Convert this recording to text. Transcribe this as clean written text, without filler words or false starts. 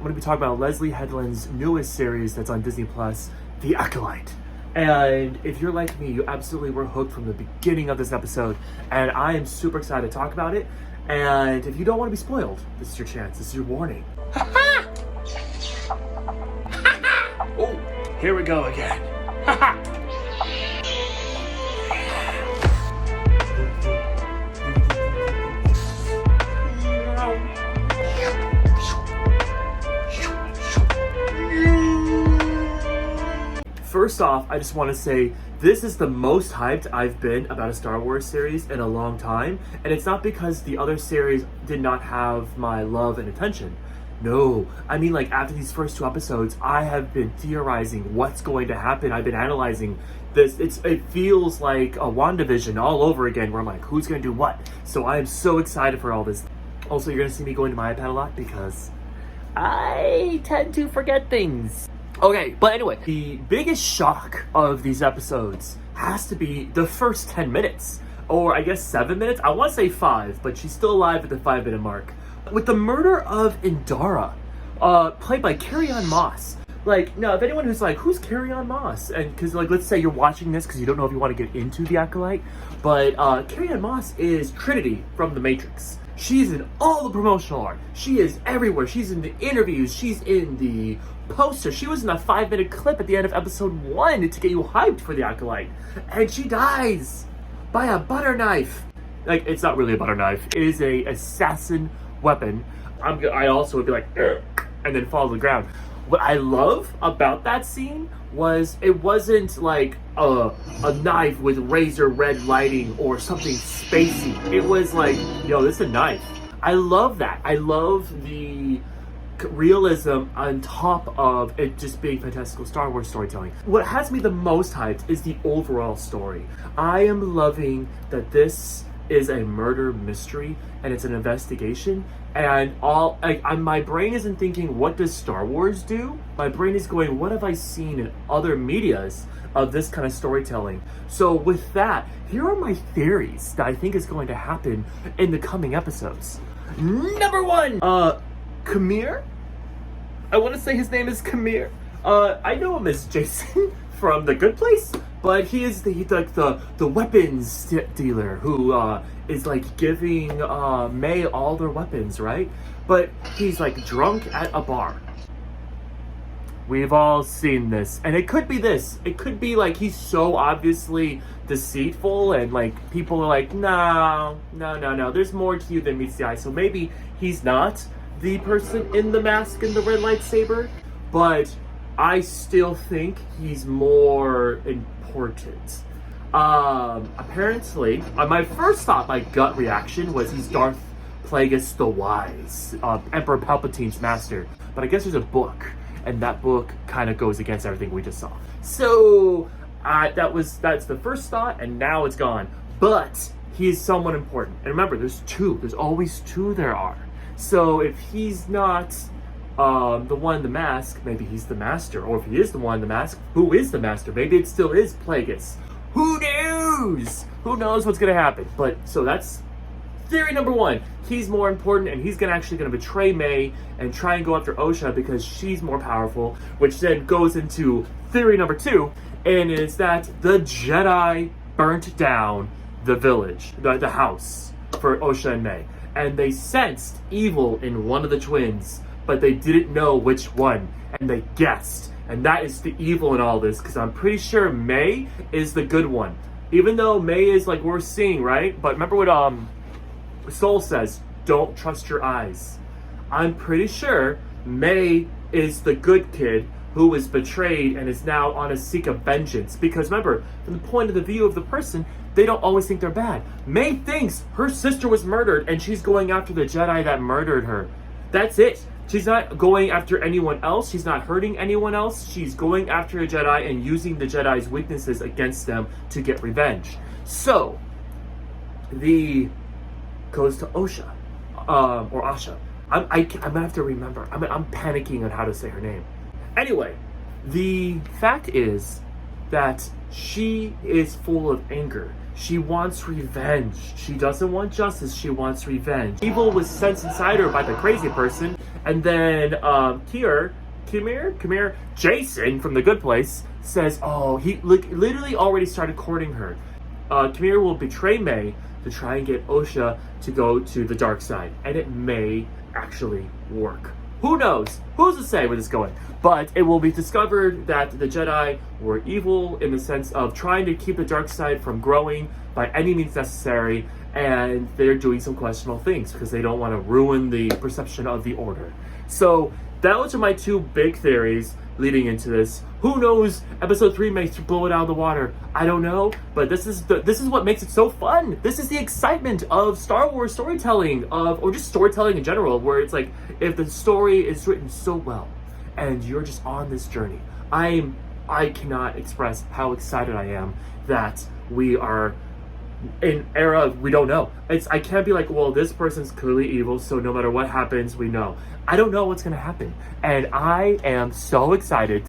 going to be talking about Leslie Headland's newest series that's on Disney Plus, The Acolyte. And if you're like me, you absolutely were hooked from the beginning of this episode, and I am super excited to talk about it. And if you don't want to be spoiled, this is your chance. This is your warning. Oh, here we go again. First off, I just want to say this is the most hyped I've been about a Star Wars series in a long time, and it's not because the other series did not have my love and attention. No, I mean, like, after these first 2 episodes, I have been theorizing what's going to happen. I've been analyzing this. It feels like a WandaVision all over again, where I'm like, who's going to do what? So I am so excited for all this. Also, you're going to see me going to my iPad a lot because I tend to forget things. Okay, but anyway, the biggest shock of these episodes has to be the first 10 minutes. Or I guess 7 minutes? I want to say 5, but she's still alive at the 5-minute mark. With the murder of Indara, played by Carrie-Anne Moss. Like, now, if anyone who's like, who's Carrie-Anne Moss? And because, like, let's say you're watching this because you don't know if you want to get into The Acolyte. But Carrie-Anne Moss is Trinity from The Matrix. She's in all the promotional art. She is everywhere. She's in the interviews. She's in the poster. She was in a 5-minute clip at the end of episode 1 to get you hyped for The Acolyte. And she dies by a butter knife. Like, it's not really a butter knife. It is a assassin weapon. I also would be like, and then fall to the ground. What I love about that scene was it wasn't like a knife with razor red lighting or something spacey. It was like, yo, this is a knife. I love that. I love the realism on top of it just being fantastical Star Wars storytelling. What has me the most hyped is the overall story. I am loving that this is a murder mystery and it's an investigation, and my brain isn't thinking, what does Star Wars do? My brain is going, what have I seen in other medias of this kind of storytelling? So with that, here are my theories that I think is going to happen in the coming episodes. Number 1, Kamir. I want to say his name is Kamir. I know him as Jason from The Good Place, but he is the weapons dealer who is like giving May all their weapons, right? But he's like drunk at a bar. We've all seen this, and it could be this. It could be like he's so obviously deceitful, and like people are like, no. There's more to you than meets the eye. So maybe he's not the person in the mask and the red lightsaber, but I still think he's more important. Apparently, my first thought, my gut reaction was he's Darth Plagueis the Wise, Emperor Palpatine's master. But I guess there's a book, and that book kind of goes against everything we just saw. So that's the first thought, and now it's gone. But he is someone important. And remember, there's 2. There's always 2 there are. So if he's not the one in the mask, maybe he's the master. Or if he is the one in the mask, who is the master? Maybe it still is Plagueis. Who knows? Who knows what's going to happen? But so that's theory number 1. He's more important, and he's actually going to betray May and try and go after Osha because she's more powerful, which then goes into theory number 2, and is that the Jedi burnt down the village, the house for Osha and May. And they sensed evil in one of the twins, but they didn't know which one, and they guessed. And that is the evil in all this, because I'm pretty sure May is the good one. Even though May is like we're seeing, right? But remember what Soul says, don't trust your eyes. I'm pretty sure May is the good kid who was betrayed and is now on a seek of vengeance. Because remember, from the point of the view of the person, they don't always think they're bad. May thinks her sister was murdered and she's going after the Jedi that murdered her. That's it. She's not going after anyone else. She's not hurting anyone else. She's going after a Jedi and using the Jedi's weaknesses against them to get revenge. So, the goes to Osha, or Asha. I'm gonna have to remember. I'm panicking on how to say her name. Anyway, the fact is that she is full of anger. She wants revenge. She doesn't want justice, she wants revenge. Evil was sent inside her by the crazy person, And then Kimir, Jason from The Good Place says, oh, he literally already started courting her. Kimir will betray May to try and get Osha to go to the dark side, and it may actually work. Who knows? Who's to say where this is going? But it will be discovered that the Jedi were evil in the sense of trying to keep the dark side from growing by any means necessary, and they're doing some questionable things because they don't want to ruin the perception of the Order. So those are my two big theories leading into this. Who knows? Episode 3 may blow it out of the water. I don't know, but this is what makes it so fun. This is the excitement of Star Wars storytelling, or just storytelling in general, where it's like, if the story is written so well and you're just on this journey, I cannot express how excited I am that we are in era of we don't know. I can't be like, well, this person's clearly evil, so no matter what happens, we know. I don't know what's gonna happen, and I am so excited